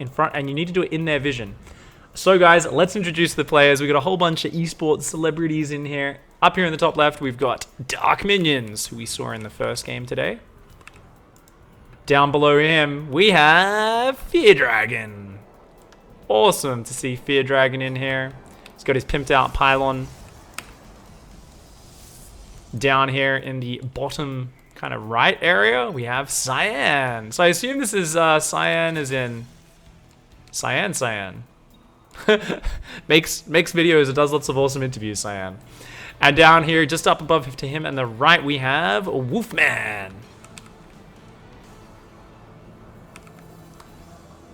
in front, and you need to do it in their vision. So guys, let's introduce the players. We've got a whole bunch of esports celebrities in here. Up here in the top left, we've got Dark Minions, who we saw in the first game today. Down below him, we have Fear Dragon. Awesome to see Fear Dragon in here. He's got his pimped out pylon. Down here in the bottom kind of right area, we have Cyan. So I assume this is Cyan as in Cyan. makes videos and does lots of awesome interviews, Cyan. And down here, just up above to him and the right, we have Wolfman.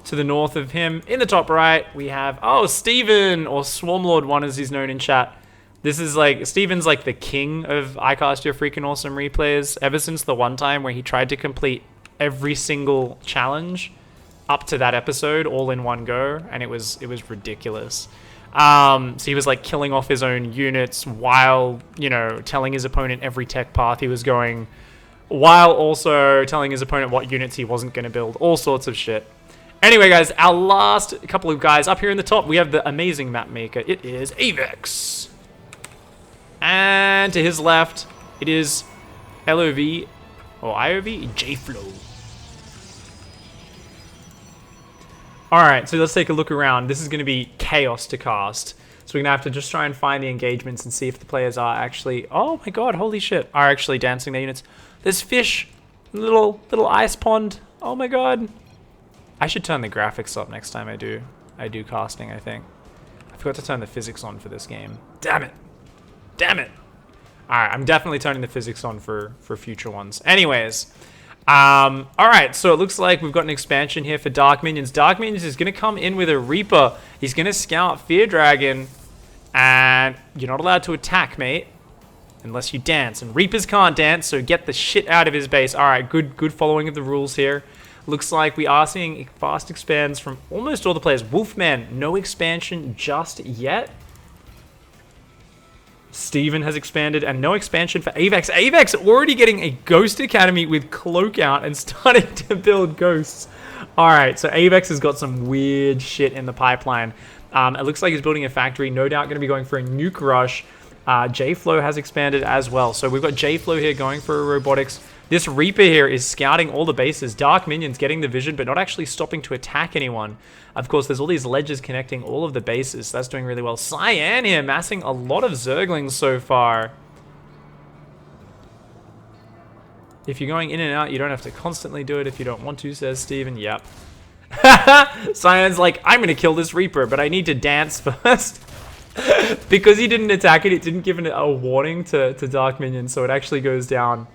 To the north of him, in the top right, we have, oh, Steven, or Swarmlord1 as he's known in chat. This is like, Steven's like the king of iCast Your Freaking Awesome replays, ever since the one time where he tried to complete every single challenge up to that episode all in one go, and it was ridiculous. So he was like killing off his own units while, you know, telling his opponent every tech path he was going, while also telling his opponent what units he wasn't going to build, all sorts of shit. Anyway, guys, our last couple of guys up here in the top, we have the amazing map maker. It is Avex. And to his left, it is LOV, or IOV, JFlow. Alright, so let's take a look around. This is going to be chaos to cast. So we're going to have to just try and find the engagements and see if the players are actually, oh my god, holy shit, are actually dancing their units. There's fish, little ice pond. Oh my god. I should turn the graphics up next time I do casting, I think. I forgot to turn the physics on for this game. Damn it. Damn it. Alright, I'm definitely turning the physics on for future ones. Anyways, alright, so it looks like we've got an expansion here for Dark Minions. Dark Minions is going to come in with a Reaper. He's going to scout Fear Dragon, and you're not allowed to attack, mate, unless you dance. And Reapers can't dance, so get the shit out of his base. Alright, good following of the rules here. Looks like we are seeing fast expands from almost all the players. Wolfman, no expansion just yet. Steven has expanded, and no expansion for Avex. Avex already getting a Ghost Academy with Cloak out and starting to build ghosts. Alright, so Avex has got some weird shit in the pipeline. It looks like he's building a factory, no doubt going to be going for a nuke rush. JFlow has expanded as well. So we've got JFlow here going for a robotics. This Reaper here is scouting all the bases. Dark Minions getting the vision, but not actually stopping to attack anyone. Of course, there's all these ledges connecting all of the bases. So that's doing really well. Cyan here, massing a lot of Zerglings so far. If you're going in and out, you don't have to constantly do it if you don't want to, says Steven. Yep. Cyan's like, I'm going to kill this Reaper, but I need to dance first. Because he didn't attack it, it didn't give it a warning to Dark Minions, so it actually goes down.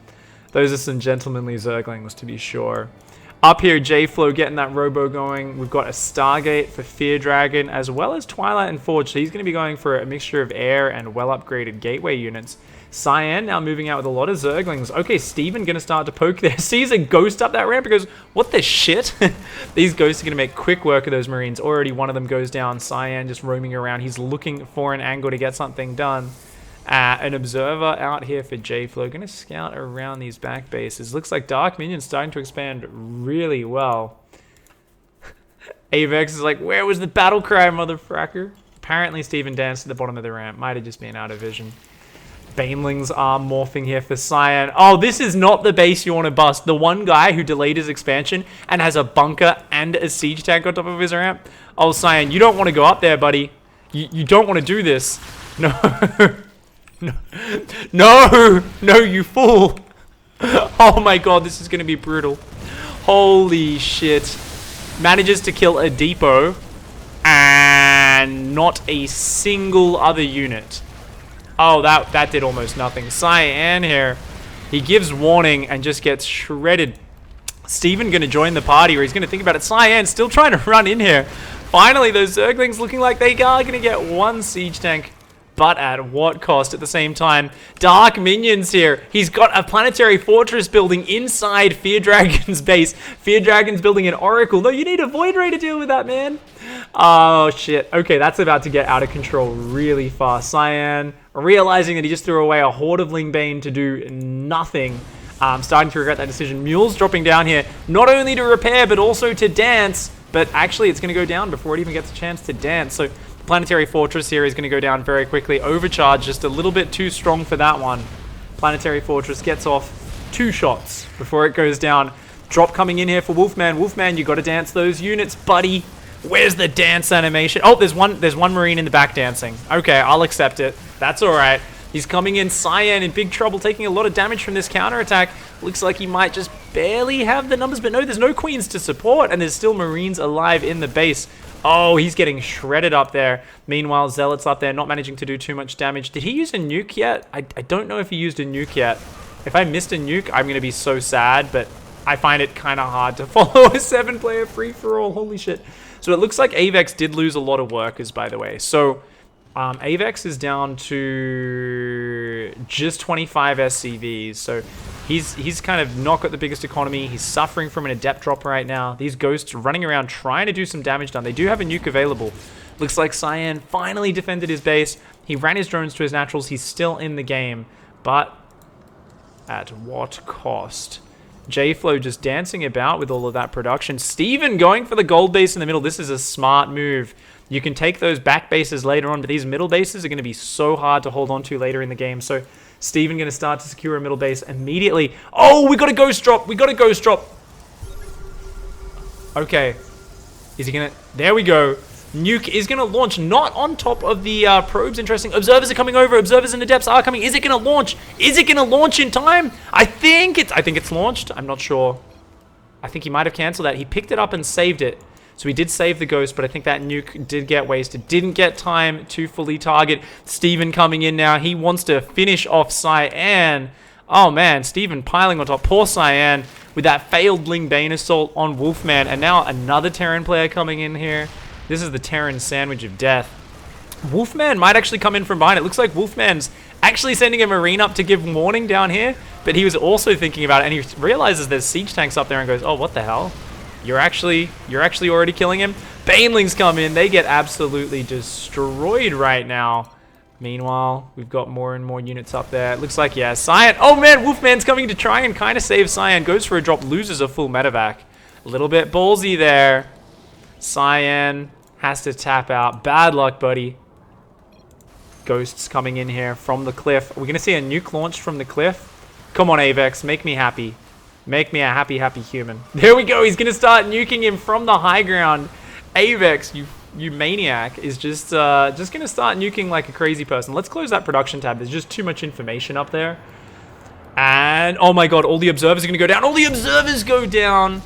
Those are some gentlemanly Zerglings, to be sure. Up here, JFlow getting that robo going. We've got a Stargate for Fear Dragon, as well as Twilight and Forge. So he's going to be going for a mixture of air and well-upgraded gateway units. Cyan now moving out with a lot of Zerglings. Okay, Steven going to start to poke there. Sees a ghost up that ramp. He goes, what the shit? These ghosts are going to make quick work of those Marines. Already one of them goes down. Cyan just roaming around. He's looking for an angle to get something done. An observer out here for JFlow. Going to scout around these back bases. Looks like Dark Minion's starting to expand really well. Avex is like, where was the battle cry, motherfucker? Apparently Steven danced at the bottom of the ramp. Might have just been out of vision. Banelings are morphing here for Cyan. Oh, this is not the base you want to bust. The one guy who delayed his expansion and has a bunker and a siege tank on top of his ramp. Oh, Cyan, you don't want to go up there, buddy. You don't want to do this. No. No, you fool. Oh my god, this is going to be brutal. Holy shit. Manages to kill a depot and not a single other unit. Oh, that did almost nothing. Cyan here. He gives warning and just gets shredded. Steven going to join the party, or he's going to think about it. Cyan still trying to run in here. Finally, those Zerglings looking like they are going to get one siege tank. But at what cost at the same time? Dark Minions here. He's got a planetary fortress building inside Fear Dragon's base. Fear Dragon's building an oracle. No, you need a Void Ray to deal with that, man. Oh, shit. Okay, that's about to get out of control really fast. Cyan, realizing that he just threw away a horde of Lingbane to do nothing. Starting to regret that decision. Mule's dropping down here, not only to repair, but also to dance. but actually it's going to go down before it even gets a chance to dance. So the Planetary Fortress here is going to go down very quickly. Overcharge just a little bit too strong for that one. Planetary Fortress gets off 2 shots before it goes down. Drop coming in here for Wolfman. Wolfman, you got to dance those units, buddy. Where's the dance animation? Oh, there's one Marine in the back dancing. Okay, I'll accept it. That's all right. He's coming in. Cyan in big trouble, taking a lot of damage from this counterattack. Looks like he might just barely have the numbers, but no, there's no queens to support, and there's still Marines alive in the base. Oh, he's getting shredded up there. Meanwhile, Zealot's up there, not managing to do too much damage. Did he use a nuke yet? I don't know if he used a nuke yet. If I missed a nuke, I'm going to be so sad, but I find it kind of hard to follow a 7-player free-for-all. Holy shit. So it looks like Avex did lose a lot of workers, by the way. So Avex is down to just 25 SCVs. So he's kind of not got the biggest economy. He's suffering from an adept drop right now. These ghosts running around trying to do some damage done. They do have a nuke available. Looks like Cyan finally defended his base. He ran his drones to his naturals. He's still in the game, but at what cost? J-Flow just dancing about with all of that production. Steven going for the gold base in the middle. This is a smart move. You can take those back bases later on, but these middle bases are going to be so hard to hold on to later in the game. So Steven going to start to secure a middle base immediately. Oh, we got a ghost drop. We got a ghost drop. Okay. Is he going to... There we go. Nuke is going to launch, not on top of the probes. Interesting. Observers are coming over. Observers in the depths are coming. Is it going to launch? Is it going to launch in time? I think it's launched. I'm not sure. I think he might have canceled that. He picked it up and saved it. So he did save the ghost, but I think that nuke did get wasted. Didn't get time to fully target. Steven coming in now. He wants to finish off Cyan. Oh, man. Steven piling on top. Poor Cyan with that failed Ling Bane assault on Wolfman. And now another Terran player coming in here. This is the Terran sandwich of death. Wolfman might actually come in from behind. It looks like Wolfman's actually sending a Marine up to give warning down here, but he was also thinking about it, and he realizes there's siege tanks up there and goes, oh, what the hell? You're actually already killing him? Banelings come in. They get absolutely destroyed right now. Meanwhile, we've got more and more units up there. It looks like, yeah, Cyan. Oh, man, Wolfman's coming to try and kind of save Cyan. Goes for a drop, loses a full medevac. A little bit ballsy there. Cyan has to tap out. Bad luck, buddy. Ghosts coming in here from the cliff. We're going to see a nuke launch from the cliff. Come on, Avex. Make me happy. Make me a happy, happy human. There we go. He's going to start nuking him from the high ground. Avex, you maniac, is just going to start nuking like a crazy person. Let's close that production tab. There's just too much information up there. And, oh my god, all the observers are going to go down. All the observers go down.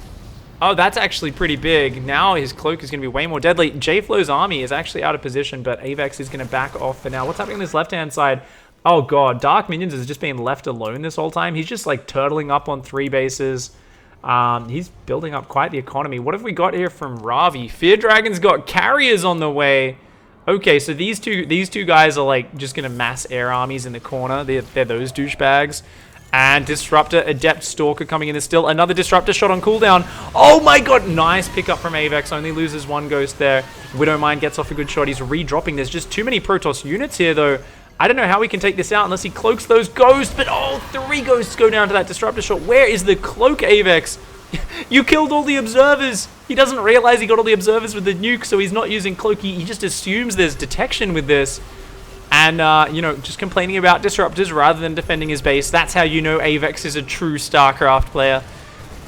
Oh, that's actually pretty big. Now his cloak is going to be way more deadly. J-Flow's army is actually out of position, but Avex is going to back off for now. What's happening on this left-hand side? Oh, God. Dark Minions is just being left alone this whole time. He's just, like, turtling up on 3 bases. He's building up quite the economy. What have we got here from Ravi? Fear Dragon's got carriers on the way. Okay, so these two guys are, like, just going to mass air armies in the corner. They're those douchebags. And Disruptor, Adept, Stalker coming in. There's still another Disruptor shot on cooldown. Oh my god, nice pickup from Avex. Only loses 1 ghost there. Widowmine gets off a good shot. He's re-dropping. There's just too many Protoss units here, though. I don't know how we can take this out unless he cloaks those ghosts. But, oh, 3 ghosts go down to that Disruptor shot. Where is the cloak, Avex? You killed all the observers. He doesn't realize he got all the observers with the nuke, so he's not using cloak. He just assumes there's detection with this. And, you know, just complaining about disruptors rather than defending his base. That's how you know Avex is a true StarCraft player.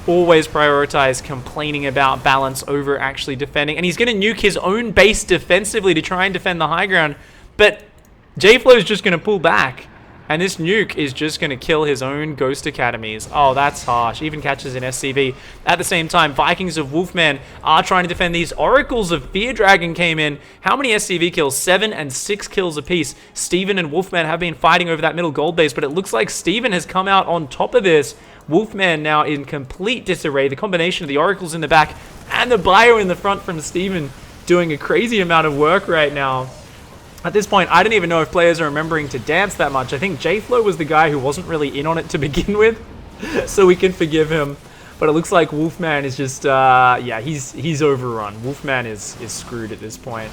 Always prioritize complaining about balance over actually defending. And he's going to nuke his own base defensively to try and defend the high ground. But J-Flow is just going to pull back. And this nuke is just going to kill his own Ghost Academies. Oh, that's harsh. Even catches an SCV. At the same time, Vikings of Wolfman are trying to defend these. Oracles of Fear Dragon came in. How many SCV kills? 7 and 6 kills apiece. Steven and Wolfman have been fighting over that middle gold base, but it looks like Steven has come out on top of this. Wolfman now in complete disarray. The combination of the Oracles in the back and the Bio in the front from Steven doing a crazy amount of work right now. At this point, I don't even know if players are remembering to dance that much. I think J-Flow was the guy who wasn't really in on it to begin with, so we can forgive him. But it looks like Wolfman is just, yeah, he's overrun. Wolfman is screwed at this point.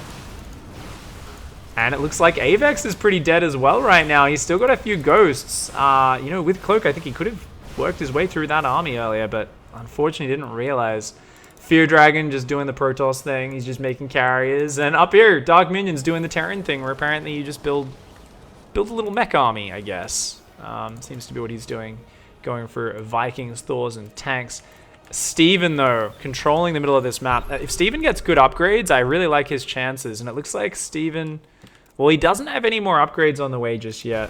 And it looks like Avex is pretty dead as well right now. He's still got a few ghosts. You know, with Cloak, I think he could have worked his way through that army earlier, but unfortunately didn't realize Fear Dragon just doing the Protoss thing. He's just making carriers. And up here, Dark Minions doing the Terran thing, where apparently you just build a little mech army, I guess. Seems to be what he's doing. Going for Vikings, Thors, and tanks. Steven, though, controlling the middle of this map. If Steven gets good upgrades, I really like his chances. And it looks like Steven... Well, he doesn't have any more upgrades on the way just yet.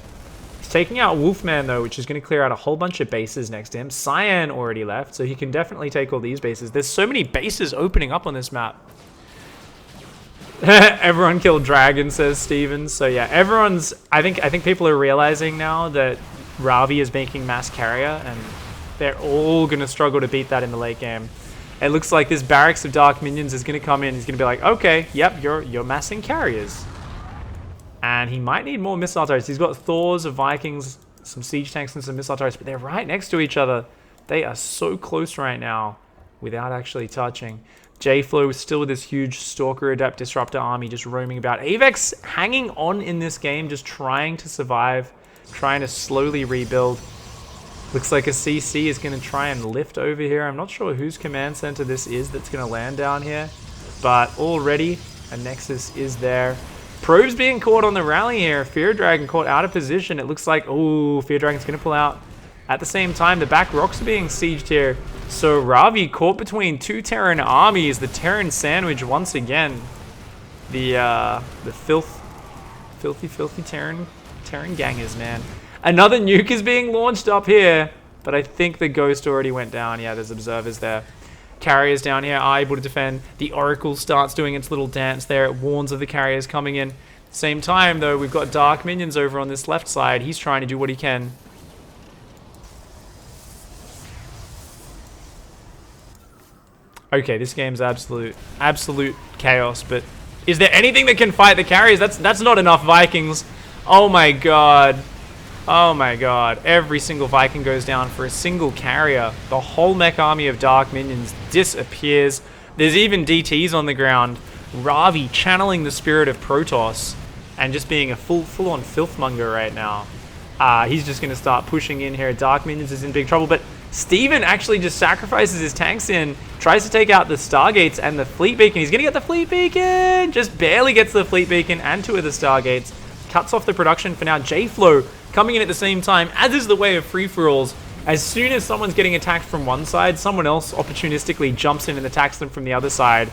He's taking out Wolfman, though, which is going to clear out a whole bunch of bases next to him. Cyan already left, so he can definitely take all these bases. There's so many bases opening up on this map. Everyone killed Dragon, says Steven. So yeah, everyone's... I think people are realizing now that Ravi is making mass carrier, and they're all going to struggle to beat that in the late game. It looks like this barracks of Dark Minions is going to come in. He's going to be like, okay, yep, you're massing carriers. And he might need more missile turrets. He's got Thors, Vikings, some siege tanks, and some missile turrets, but they're right next to each other. They are so close right now without actually touching. J-Flow still with this huge Stalker Adept Disruptor army just roaming about. Avex hanging on in this game, just trying to survive, trying to slowly rebuild. Looks like a CC is going to try and lift over here. I'm not sure whose command center this is that's going to land down here, but already a Nexus is there. Probes being caught on the rally here. Fear Dragon caught out of position. It looks like, oh, Fear Dragon's going to pull out. At the same time, the back rocks are being sieged here. So Ravi caught between two Terran armies. The Terran sandwich once again. The filthy Terran gangers, man. Another nuke is being launched up here, but I think the Ghost already went down. Yeah, there's observers there. Carriers down here are able to defend. The Oracle starts doing its little dance there. It warns of the carriers coming in. Same time, though, we've got Dark Minions over on this left side. He's trying to do what he can. Okay, this game's absolute chaos, but is there anything that can fight the carriers? That's not enough Vikings. Oh my god. Oh my god. Every single Viking goes down for a single carrier. The whole mech army of Dark Minions disappears. There's even DTs on the ground. Ravi channeling the spirit of Protoss and just being a full-on filthmonger right now. He's just going to start pushing in here. Dark Minions is in big trouble, but Steven actually just sacrifices his tanks in, tries to take out the Stargates and the Fleet Beacon. He's going to get the Fleet Beacon! Just barely gets the Fleet Beacon and two of the Stargates. Cuts off the production for now. J-Flow coming in at the same time, as is the way of free-for-alls. As soon as someone's getting attacked from one side, someone else opportunistically jumps in and attacks them from the other side.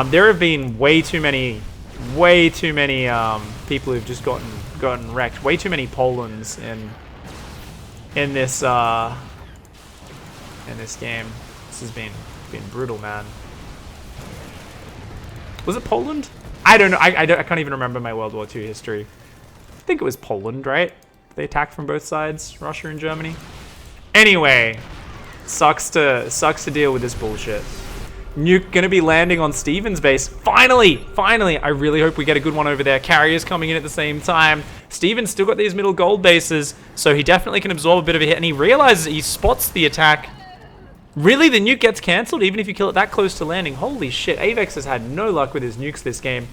There have been way too many people who've just gotten wrecked. Way too many Polands in this game. This has been brutal, man. Was it Poland? I don't know. I can't even remember my World War II history. I think it was Poland, right? They attacked from both sides, Russia and Germany. Anyway, sucks to deal with this bullshit. Nuke gonna be landing on Steven's base. Finally! I really hope we get a good one over there. Carriers coming in at the same time. Steven's still got these middle gold bases, so he definitely can absorb a bit of a hit, and he realizes he spots the attack. Really, the nuke gets cancelled even if you kill it that close to landing. Holy shit, Avex has had no luck with his nukes this game.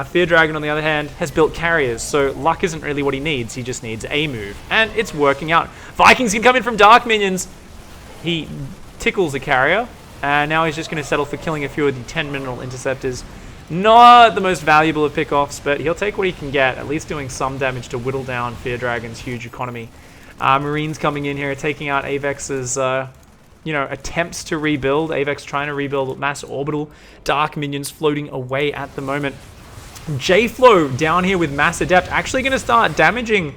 Fear Dragon, on the other hand, has built carriers, so luck isn't really what he needs. He just needs a move, and it's working out. Vikings can come in from Dark Minions. He tickles a carrier, and now he's just going to settle for killing a few of the 10 mineral interceptors. Not the most valuable of pickoffs, but he'll take what he can get, at least doing some damage to whittle down Fear Dragon's huge economy. Marines coming in here, taking out Avex's attempts to rebuild. Avex trying to rebuild mass orbital. Dark Minions floating away at the moment. J-Flow down here with Mass Adept, actually going to start damaging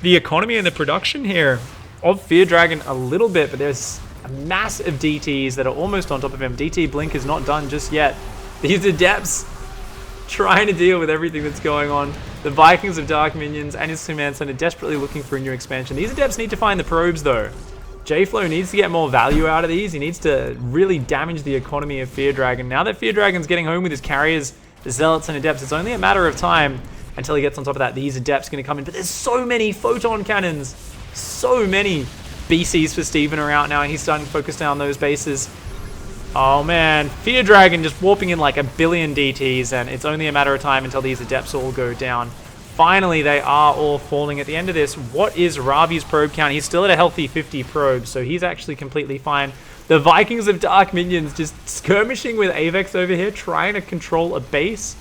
the economy and the production here of Fear Dragon a little bit, but there's a mass of DTs that are almost on top of him. DT Blink is not done just yet. These Adepts trying to deal with everything that's going on. The Vikings of Dark Minions and his command center desperately looking for a new expansion. These Adepts need to find the probes, though. J-Flow needs to get more value out of these. He needs to really damage the economy of Fear Dragon. Now that Fear Dragon's getting home with his carriers, the Zealots and Adepts, it's only a matter of time until he gets on top of that. These Adepts going to come in, but there's so many photon cannons. So many BCs for Steven are out now. He's starting to focus down those bases. Oh man, Fear Dragon just warping in like a billion DTs, and it's only a matter of time until these Adepts all go down. Finally, they are all falling at the end of this. What is Ravi's probe count? He's still at a healthy 50 probes, so he's actually completely fine. The Vikings of Dark Minions just skirmishing with Avex over here, trying to control a base.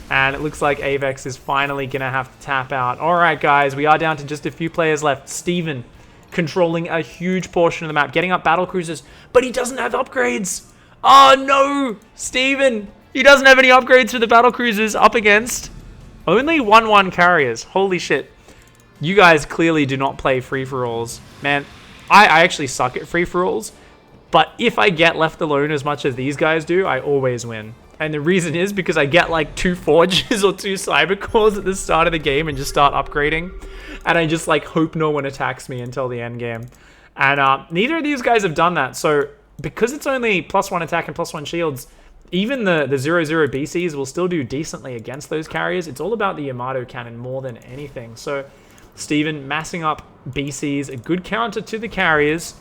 And it looks like Avex is finally going to have to tap out. All right, guys, we are down to just a few players left. Steven controlling a huge portion of the map, getting up battle cruisers, but he doesn't have upgrades. Oh, no, Steven. He doesn't have any upgrades for the battle cruisers up against only 1-1 carriers. Holy shit. You guys clearly do not play free-for-alls. Man, I actually suck at free-for-alls. But if I get left alone as much as these guys do, I always win. And the reason is because I get like 2 Forges or 2 Cyber Cores at the start of the game and just start upgrading. And I just like hope no one attacks me until the end game. And neither of these guys have done that. So because it's only +1 attack and +1 shields, even the 0-0 BCs will still do decently against those carriers. It's all about the Yamato cannon more than anything. So Steven massing up BCs, a good counter to the carriers.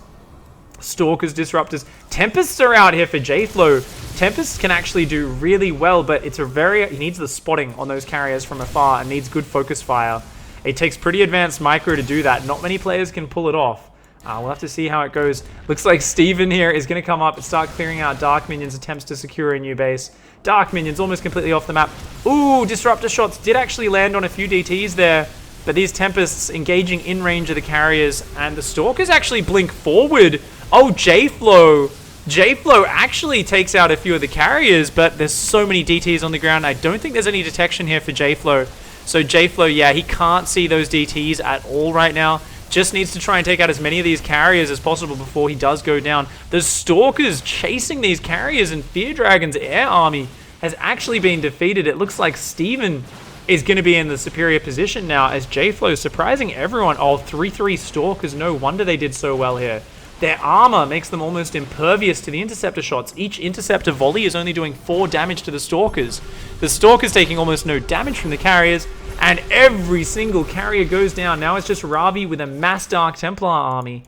Stalkers, Disruptors. Tempests are out here for J-Flow. Tempests can actually do really well, but it's he needs the spotting on those carriers from afar and needs good focus fire. It takes pretty advanced micro to do that. Not many players can pull it off. We'll have to see how it goes. Looks like Steven here is going to come up and start clearing out Dark Minions, attempts to secure a new base. Dark Minions almost completely off the map. Ooh, Disruptor shots did actually land on a few DTs there. But these Tempests engaging in range of the carriers, and the Stalkers actually blink forward. Oh, J-Flow. J-Flow actually takes out a few of the carriers, but there's so many DTs on the ground. I don't think there's any detection here for J-Flow. So J-Flow, yeah, he can't see those DTs at all right now. Just needs to try and take out as many of these carriers as possible before he does go down. The Stalkers chasing these carriers, and Fear Dragon's air army has actually been defeated. It looks like Steven is going to be in the superior position now as J-Flow is surprising everyone. Oh, 3-3 Stalkers. No wonder they did so well here. Their armor makes them almost impervious to the interceptor shots. Each interceptor volley is only doing 4 damage to the Stalkers. The Stalkers taking almost no damage from the carriers, and every single carrier goes down. Now it's just Ravi with a mass Dark Templar army.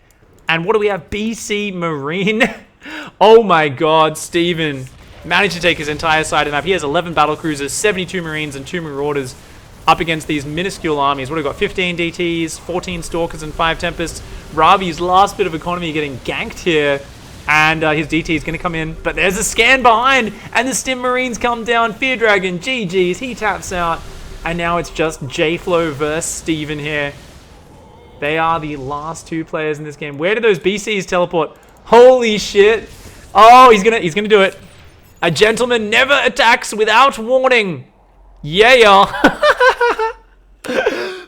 And what do we have? BC Marine. Oh my god, Steven managed to take his entire side of the map. He has 11 battle cruisers, 72 Marines, and 2 Marauders up against these minuscule armies. What have we got? 15 DTs, 14 Stalkers, and 5 Tempests. Ravi's last bit of economy getting ganked here. And his DT is going to come in. But there's a scan behind. And the Stim Marines come down. Fear Dragon, GG's. He taps out. And now it's just J-Flow versus Steven here. They are the last 2 players in this game. Where did those BCs teleport? Holy shit. Oh, he's gonna do it. A gentleman never attacks without warning. Yeah.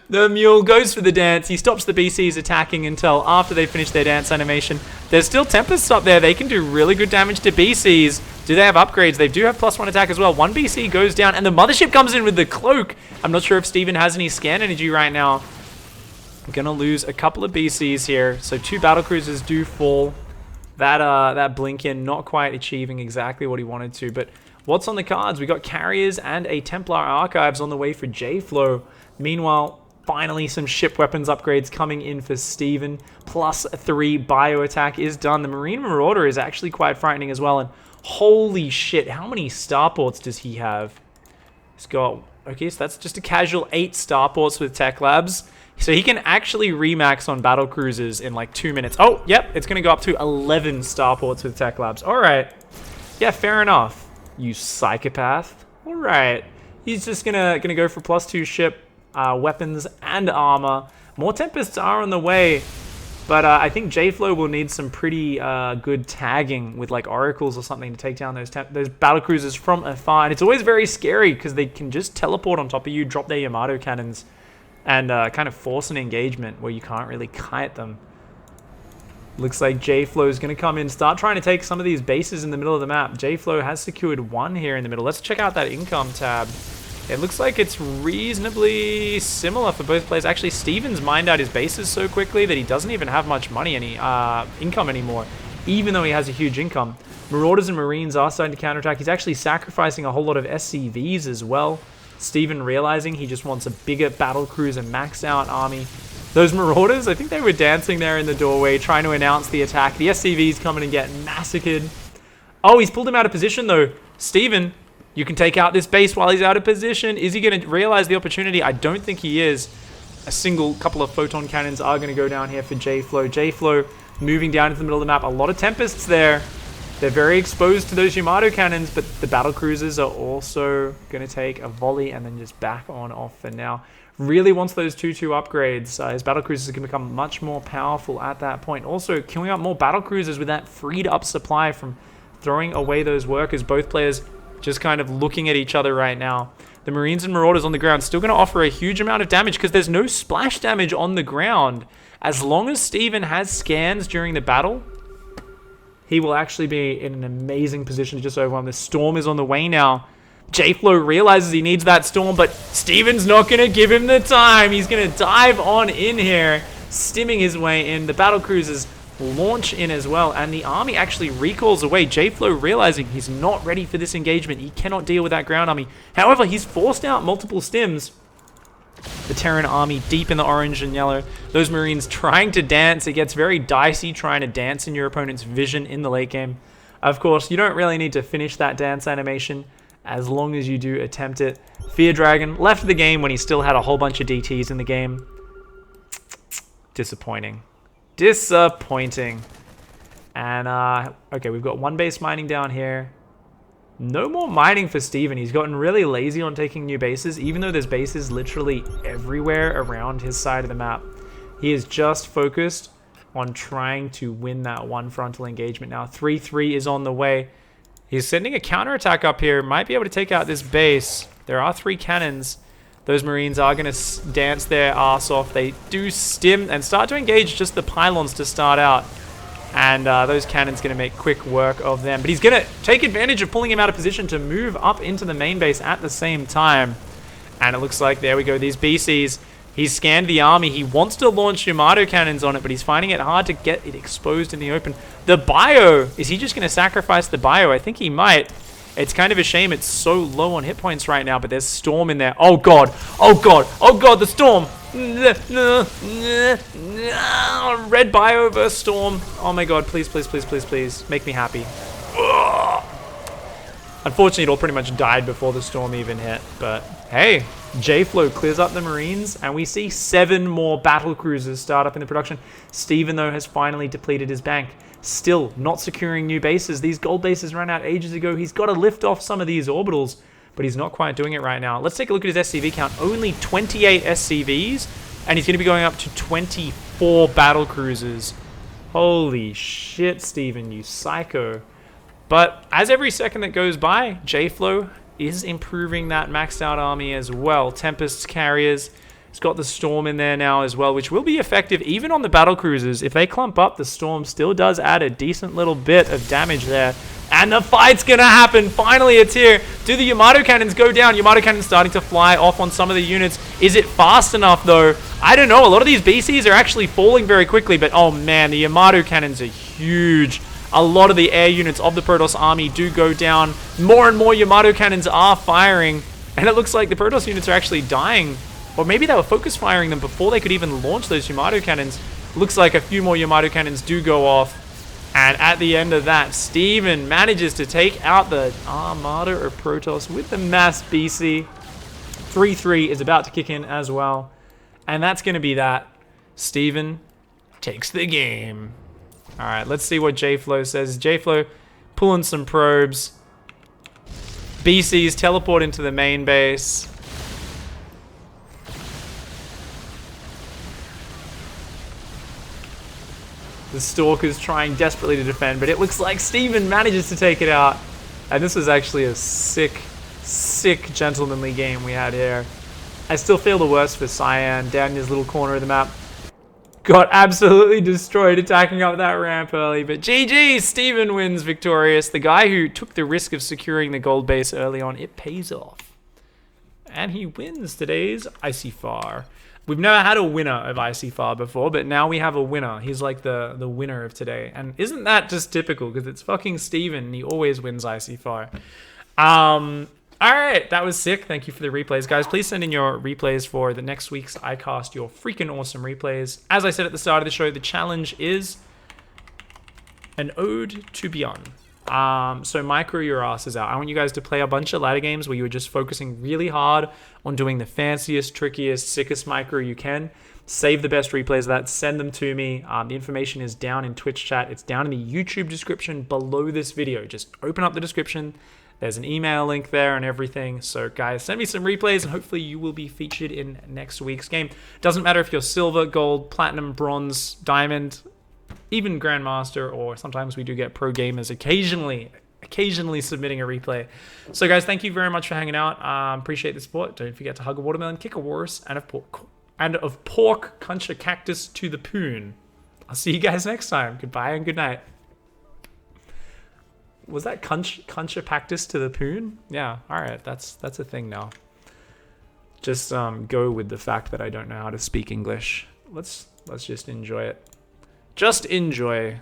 The mule goes for the dance. He stops the BCs attacking until after they finish their dance animation. There's still Tempests up there. They can do really good damage to BCs. Do they have upgrades? They do have +1 attack as well. 1 BC goes down, and the Mothership comes in with the cloak. I'm not sure if Steven has any scan energy right now. I'm gonna lose a couple of BCs here. So 2 battle cruisers do fall. That blink in not quite achieving exactly what he wanted to. But what's on the cards? We got carriers and a Templar Archives on the way for J-Flow. Meanwhile, finally some ship weapons upgrades coming in for Steven. +3 bio attack is done. The Marine Marauder is actually quite frightening as well. And holy shit, how many starports does he have? He's got, okay, so that's just a casual 8 starports with Tech Labs. So he can actually remax on battle cruisers in like 2 minutes. Oh, yep, it's going to go up to 11 starports with Tech Labs. All right. Yeah, fair enough. You psychopath. All right. He's just gonna go for +2 ship, weapons, and armor. More Tempests are on the way, but I think J-Flow will need some pretty good tagging with like oracles or something to take down those battle cruisers from afar. And it's always very scary because they can just teleport on top of you, drop their Yamato cannons, and kind of force an engagement where you can't really kite them. Looks like J-Flow is going to come in, start trying to take some of these bases in the middle of the map. J-Flow has secured 1 here in the middle. Let's check out that income tab. It looks like it's reasonably similar for both players. Actually, Steven's mined out his bases so quickly that he doesn't even have much money, income anymore, even though he has a huge income. Marauders and Marines are starting to counterattack. He's actually sacrificing a whole lot of SCVs as well. Steven realizing he just wants a bigger battle cruiser maxed out army. Those Marauders, I think they were dancing there in the doorway trying to announce the attack. The SCVs come in and get massacred. Oh, he's pulled him out of position though. Steven, you can take out this base while he's out of position. Is he going to realize the opportunity? I don't think he is. A single couple of photon cannons are going to go down here for J-Flow. J-Flow moving down into the middle of the map. A lot of Tempests there. They're very exposed to those Yamato cannons, but the battle cruisers are also going to take a volley and then just back on off for now. Really wants those 2-2 upgrades. His battle cruisers can become much more powerful at that point. Also, queuing up more battle cruisers with that freed up supply from throwing away those workers. Both players just kind of looking at each other right now. The Marines and Marauders on the ground still going to offer a huge amount of damage because there's no splash damage on the ground. As long as Steven has scans during the battle, he will actually be in an amazing position to just overwhelm. The storm is on the way now. J-Flow realizes he needs that storm, but Steven's not going to give him the time. He's going to dive on in here, stimming his way in. The battle cruisers launch in as well, and the army actually recalls away. J-Flow realizing he's not ready for this engagement. He cannot deal with that ground army. However, he's forced out multiple stims. The Terran army deep in the orange and yellow. Those Marines trying to dance. It gets very dicey trying to dance in your opponent's vision in the late game. Of course, you don't really need to finish that dance animation as long as you do attempt it. Fear Dragon left the game when he still had a whole bunch of DTs in the game. Disappointing. Disappointing. And, okay, we've got one base mining down here. No more mining for Steven. He's gotten really lazy on taking new bases, even though there's bases literally everywhere around his side of the map. He is just focused on trying to win that one frontal engagement now. 3-3 is on the way. He's sending a counterattack up here. Might be able to take out this base. There are 3 cannons. Those Marines are going to dance their ass off. They do stim and start to engage just the pylons to start out. And those cannons going to make quick work of them. But he's going to take advantage of pulling him out of position to move up into the main base at the same time. And it looks like, there we go, these BCs. He's scanned the army. He wants to launch Yamato cannons on it, but he's finding it hard to get it exposed in the open. The bio, is he just going to sacrifice the bio? I think he might. It's kind of a shame it's so low on hit points right now, but there's Storm in there. Oh god, oh god, oh god, the Storm. Red bio versus Storm. Oh my god, please, please, please, please, please. Make me happy. Unfortunately, it all pretty much died before the Storm even hit, but hey, J-Flow clears up the Marines, and we see 7 more battle cruisers start up in the production. Steven, though, has finally depleted his bank. Still not securing new bases. These gold bases ran out ages ago. He's got to lift off some of these orbitals, but he's not quite doing it right now. Let's take a look at his SCV count. Only 28 SCVs, and he's going to be going up to 24 battle cruisers. Holy shit, Steven, you psycho. But as every second that goes by, J-Flow is improving that maxed out army as well. Tempest carriers. He's got the Storm in there now as well, which will be effective even on the battle cruisers. If they clump up, the Storm still does add a decent little bit of damage there. And the fight's going to happen. Finally, it's here. Do the Yamato cannons go down? Yamato cannons starting to fly off on some of the units. Is it fast enough, though? I don't know. A lot of these BCs are actually falling very quickly, but oh man, the Yamato cannons are huge. A lot of the air units of the Protoss army do go down. More and more Yamato cannons are firing, and it looks like the Protoss units are actually dying. Or maybe they were focus firing them before they could even launch those Yamato cannons. Looks like a few more Yamato cannons do go off. And at the end of that, Steven manages to take out the Armada of Protoss with the mass BC. 3-3 is about to kick in as well. And that's going to be that. Steven takes the game. Alright, let's see what J-Flow says. J-Flow pulling some probes. BCs teleport into the main base. The Stalker's trying desperately to defend, but it looks like Steven manages to take it out. And this was actually a sick, sick gentlemanly game we had here. I still feel the worst for Cyan down in his little corner of the map. Got absolutely destroyed attacking up that ramp early, but GG, Steven wins victorious. The guy who took the risk of securing the gold base early on, it pays off. And he wins today's ICYFAR. We've never had a winner of ICYFAR before, but now we have a winner. He's like the winner of today. And isn't that just typical? Because it's fucking Steven. He always wins ICYFAR. Alright, that was sick. Thank you for the replays. Guys, please send in your replays for the next week's iCast, your freaking awesome replays. As I said at the start of the show, the challenge is an ode to Byun. So micro your asses out. I want you guys to play a bunch of ladder games where you're just focusing really hard on doing the fanciest, trickiest, sickest micro you can. Save the best replays of that. Send them to me. The information is down in Twitch chat. It's down in the YouTube description below this video. Just open up the description. There's an email link there and everything. So guys, send me some replays and hopefully you will be featured in next week's game. Doesn't matter if you're silver, gold, platinum, bronze, diamond, even grandmaster, or sometimes we do get pro gamers occasionally submitting a replay. So guys, thank you very much for hanging out. Appreciate the support. Don't forget to hug a watermelon, kick a walrus, and of pork, concha cactus to the poon. I'll see you guys next time. Goodbye and good night. Was that concha cactus to the poon? Yeah, all right, that's a thing now. Just go with the fact that I don't know how to speak English. Let's just enjoy it. Just enjoy.